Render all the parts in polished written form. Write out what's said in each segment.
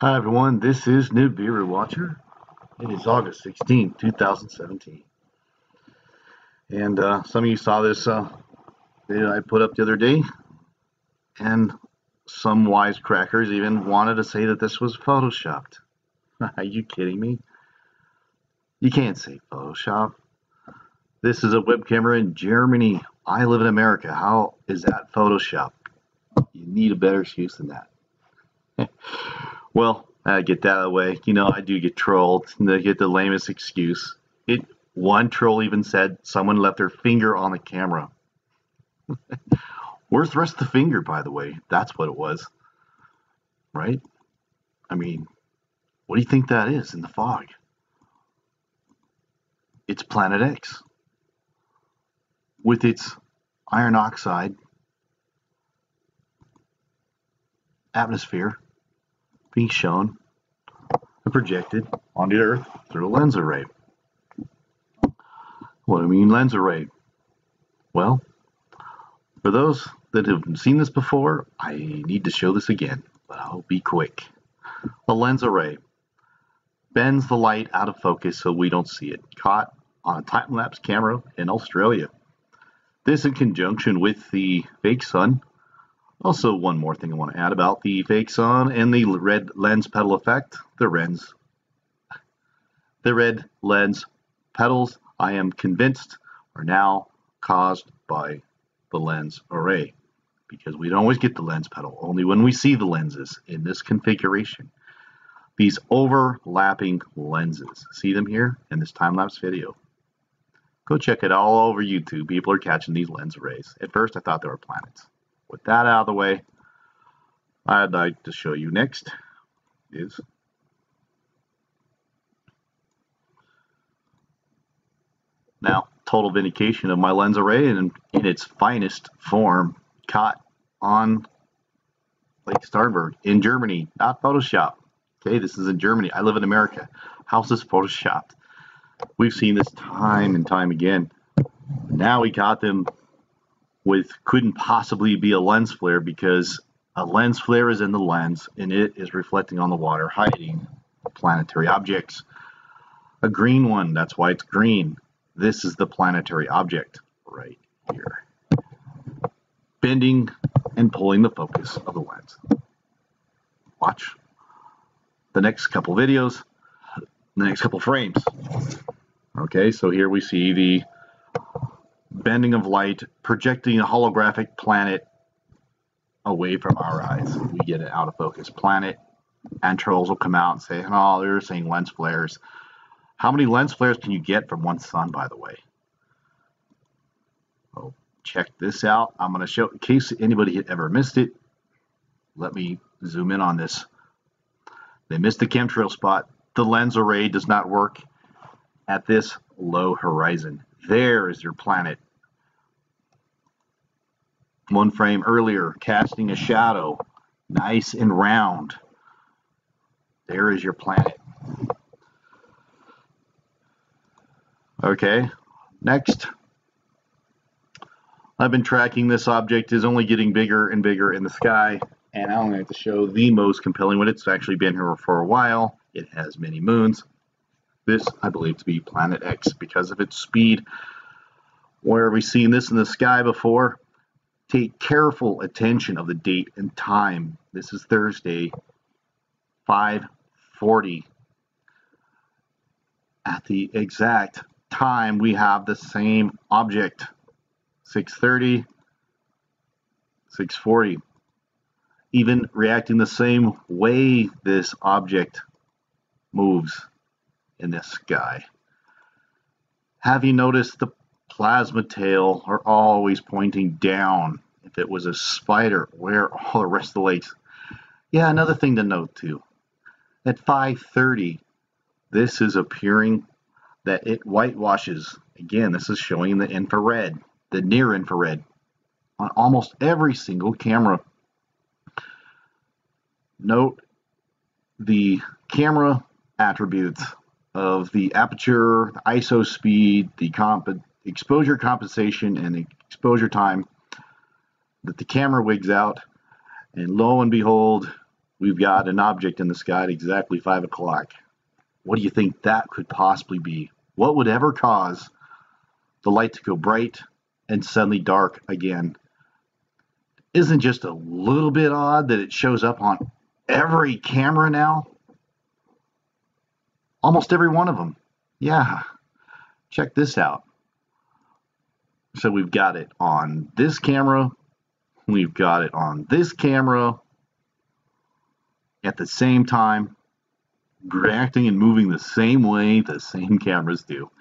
Hi everyone, this is Nibiru Watcher. It is August 16th, 2017. And some of you saw this video I put up the other day, and some wisecrackers even wanted to say that this was photoshopped. Are you kidding me? You can't say Photoshop. This is a web camera in Germany. I live in America. How is that Photoshop? You need a better excuse than that. Well, I get that out of the way. You know, I do get trolled. They get the lamest excuse. One troll even said someone left their finger on the camera. Where's the rest of the finger, by the way? That's what it was. Right? I mean, what do you think that is in the fog? It's Planet X. With its iron oxide atmosphere being shown and projected onto the Earth through a lens array. What do I mean lens array? Well, for those that have seen this before, I need to show this again, but I'll be quick. A lens array bends the light out of focus so we don't see it, caught on a time-lapse camera in Australia. This in conjunction with the fake sun. Also, one more thing I want to add about the fake sun and the red lens petal effect. The red lens petals, I am convinced, are now caused by the lens array, because we don't always get the lens petal, only when we see the lenses in this configuration. These overlapping lenses, see them here in this time-lapse video. Go check it all over YouTube. People are catching these lens arrays. At first I thought they were planets. With that out of the way, I'd like to show you next is now total vindication of my lens array in its finest form, caught on Lake Starnberg in Germany, not Photoshop. Okay, this is in Germany. I live in America. How's this Photoshopped? We've seen this time and time again. Now we got them with couldn't possibly be a lens flare, because a lens flare is in the lens and it is reflecting on the water, hiding planetary objects. A green one, that's why it's green. This is the planetary object right here, bending and pulling the focus of the lens. Watch the next couple videos, the next couple frames. Okay, so here we see the bending of light, projecting a holographic planet away from our eyes. We get an out of focus planet, and trolls will come out and say, oh, they're saying lens flares. How many lens flares can you get from one sun, by the way? Oh, check this out. I'm going to show, in case anybody had ever missed it, let me zoom in on this. They missed the chemtrail spot. The lens array does not work at this low horizon. There is your planet. One frame earlier, casting a shadow, nice and round. There is your planet. Okay, next. I've been tracking this object is only getting bigger and bigger in the sky, and I only have to show the most compelling one. It's actually been here for a while. It has many moons. This I believe to be Planet X because of its speed. Where have we seen this in the sky before? Take careful attention of the date and time. This is Thursday, 5:40. At the exact time, we have the same object, 6:30, 6:40. Even reacting the same way this object moves in the sky. Have you noticed the plasma tail are always pointing down? If it was a spider, where are all the rest of the legs? Yeah, another thing to note too. At 5:30, this is appearing that it whitewashes. Again, this is showing the infrared, the near infrared, on almost every single camera. Note the camera attributes of the aperture, the ISO speed, the exposure compensation, and the exposure time that the camera wigs out, and lo and behold, we've got an object in the sky at exactly 5 o'clock. What do you think that could possibly be? What would ever cause the light to go bright and suddenly dark again? Isn't just a little bit odd that it shows up on every camera now? Almost every one of them. Yeah. Check this out. So we've got it on this camera. We've got it on this camera. At the same time, reacting and moving the same way the same cameras do.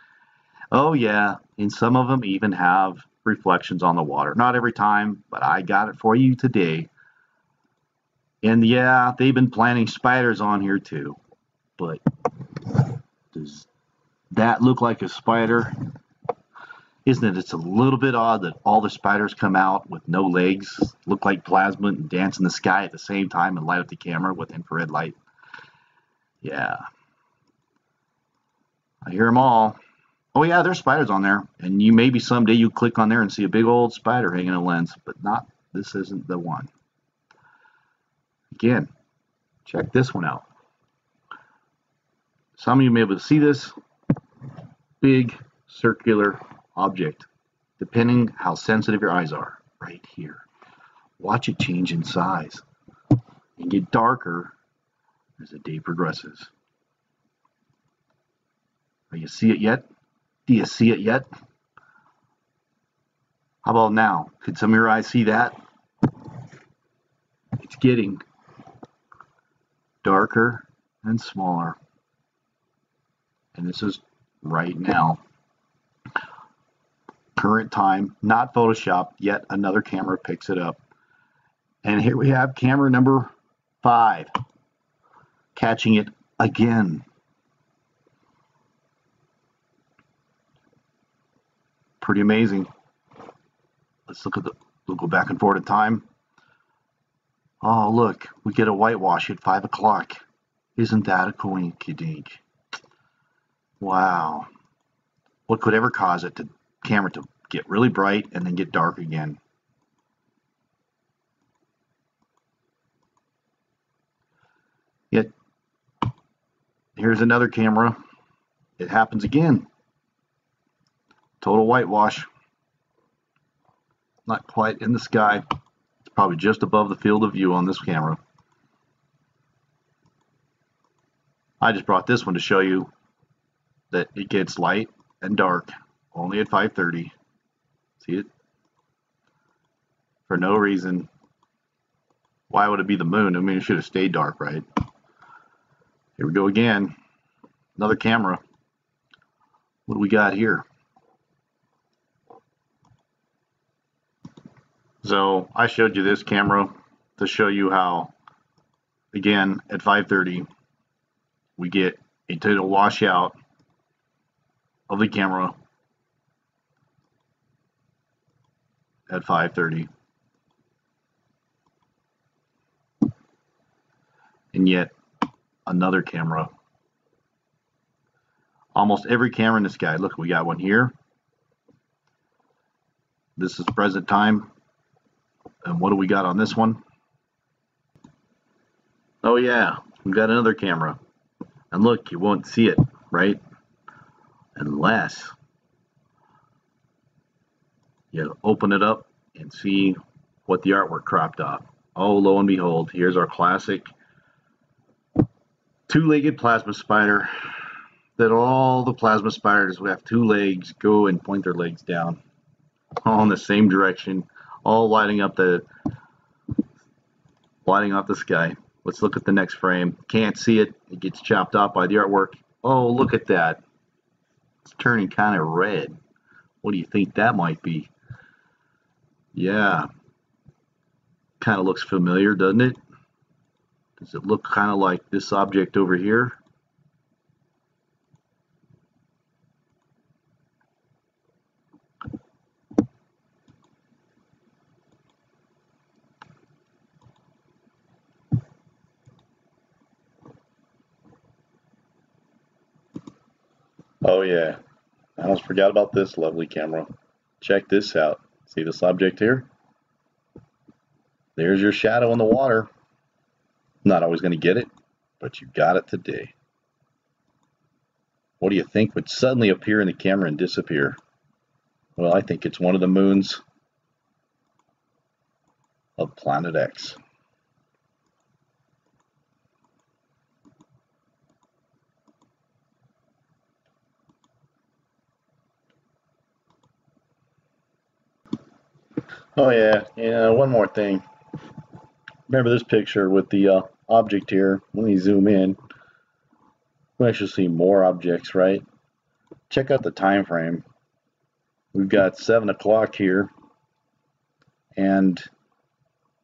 Oh yeah, and some of them even have reflections on the water. Not every time, but I got it for you today. And yeah, they've been planting spiders on here too. But does that look like a spider? Isn't it? It's a little bit odd that all the spiders come out with no legs, look like plasma, and dance in the sky at the same time and light up the camera with infrared light. Yeah. I hear them all. Oh yeah, there's spiders on there. And you maybe someday you click on there and see a big old spider hanging in a lens, but not, this isn't the one. Again, check this one out. Some of you may be able to see this big circular object, depending how sensitive your eyes are, right here. Watch it change in size and get darker as the day progresses. Do you see it yet? Do you see it yet? How about now? Could some of your eyes see that? It's getting darker and smaller. And this is right now. Current time, not Photoshopped, yet another camera picks it up. And here we have camera number 5 catching it again. Pretty amazing. Let's look at we'll go back and forth in time. Oh, look, we get a whitewash at 5 o'clock. Isn't that a coinkydink? Wow. What could ever cause it to camera to get really bright and then get dark again? Yet, here's another camera. It happens again. Total whitewash. Not quite in the sky. It's probably just above the field of view on this camera. I just brought this one to show you that it gets light and dark only at 5:30. See it? For no reason. Why would it be the moon? I mean, it should have stayed dark, right? Here we go again. Another camera. What do we got here? So I showed you this camera to show you how, again, at 5:30, we get a total washout of the camera at 5:30. And yet, another camera. Almost every camera in the sky. Look, we got one here. This is present time. And what do we got on this one? Oh yeah, we've got another camera. And look, you won't see it, right? Unless you open it up and see what the artwork cropped off. Oh, lo and behold, here's our classic two-legged plasma spider. That all the plasma spiders who have 2 legs go and point their legs down, all in the same direction, all lighting up the sky. Let's look at the next frame. Can't see it. It gets chopped off by the artwork. Oh, look at that. It's turning kind of red. What do you think that might be? Yeah. Kind of looks familiar, doesn't it? Does it look kind of like this object over here? Oh yeah, I almost forgot about this lovely camera. Check this out. See this object here? There's your shadow in the water. Not always going to get it, but you got it today. What do you think would suddenly appear in the camera and disappear? Well, I think it's one of the moons of Planet X. Oh yeah, one more thing. Remember this picture with the object here? Let me zoom in. We actually see more objects, right? Check out the time frame. We've got 7 o'clock here, and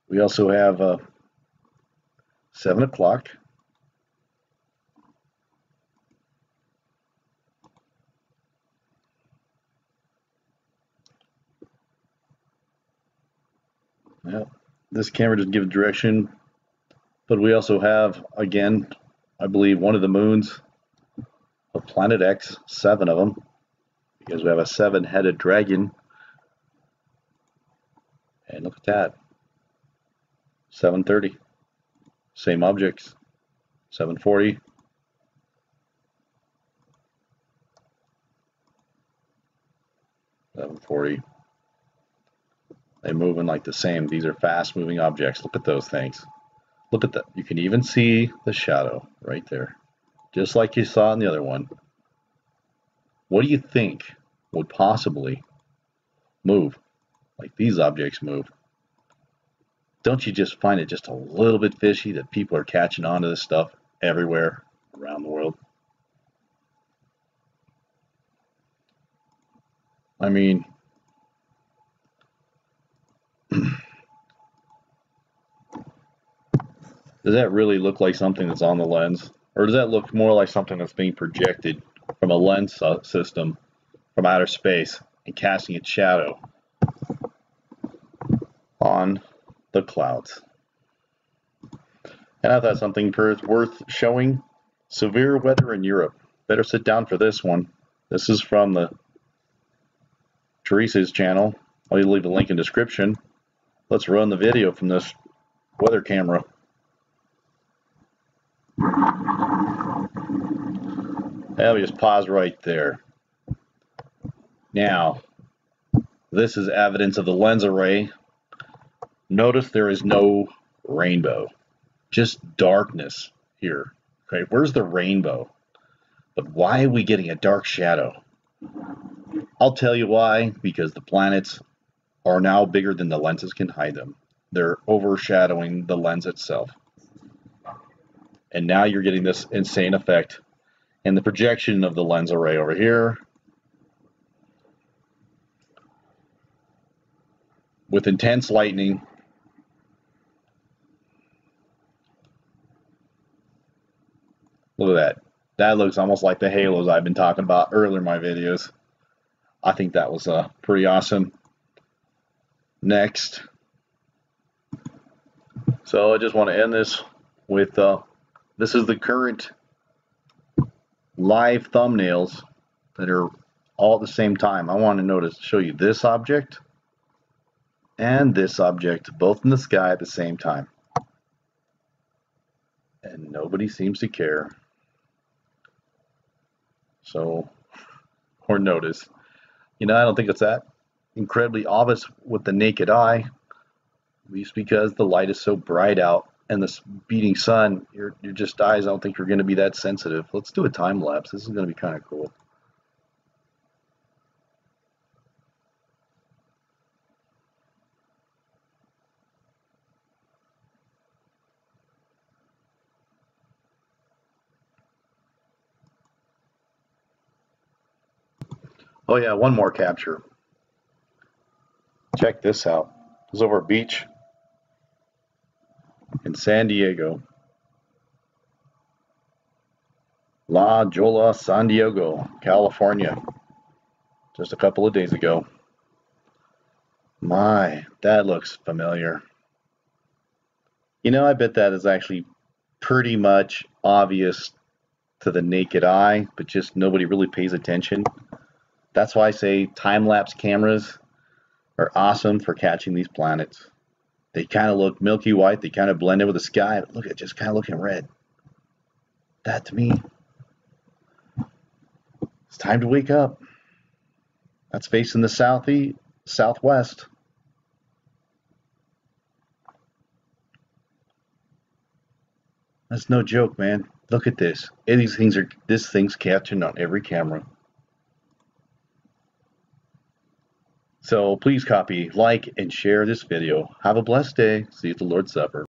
we also have 7 o'clock. Yep. This camera just gives direction, but we also have, again, I believe one of the moons of Planet X, 7 of them, because we have a 7-headed dragon. And look at that, 7:30, same objects, 7:40, 7:40. They move in like the same. These are fast moving objects. Look at those things. Look at that. You can even see the shadow right there, just like you saw in the other one. What do you think would possibly move like these objects move? Don't you just find it just a little bit fishy that people are catching on to this stuff everywhere around the world? I mean, does that really look like something that's on the lens? Or does that look more like something that's being projected from a lens system from outer space and casting its shadow on the clouds? And I thought something worth showing. Severe weather in Europe. Better sit down for this one. This is from the Teresa's channel. I'll leave a link in the description. Let's run the video from this weather camera. I'll just pause right there. Now, this is evidence of the lens array. Notice there is no rainbow, just darkness here. Okay, where's the rainbow? But why are we getting a dark shadow? I'll tell you why, because the planets are now bigger than the lenses can hide them. They're overshadowing the lens itself. And now you're getting this insane effect. And the projection of the lens array over here with intense lightning. Look at that. That looks almost like the halos I've been talking about earlier in my videos. I think that was pretty awesome. Next. So I just want to end this with this is the current live thumbnails that are all at the same time. I want to show you this object and this object, both in the sky at the same time. And nobody seems to care. So, or notice. You know, I don't think it's that incredibly obvious with the naked eye, at least because the light is so bright out and this beating sun, your just eyes, I don't think you're going to be that sensitive. Let's do a time lapse. This is going to be kind of cool. Oh yeah, one more capture. Check this out. This is over a beach in San Diego. La Jolla, San Diego, California. Just a couple of days ago. My, that looks familiar. You know, I bet that is actually pretty much obvious to the naked eye, but just nobody really pays attention. That's why I say time-lapse cameras are awesome for catching these planets. They kind of look milky white. They kind of blend in with the sky. But look at just kind of looking red. That to me, it's time to wake up. That's facing the southwest. That's no joke, man. Look at this. This thing's catching on every camera. So please copy, like, and share this video. Have a blessed day. See you at the Lord's Supper.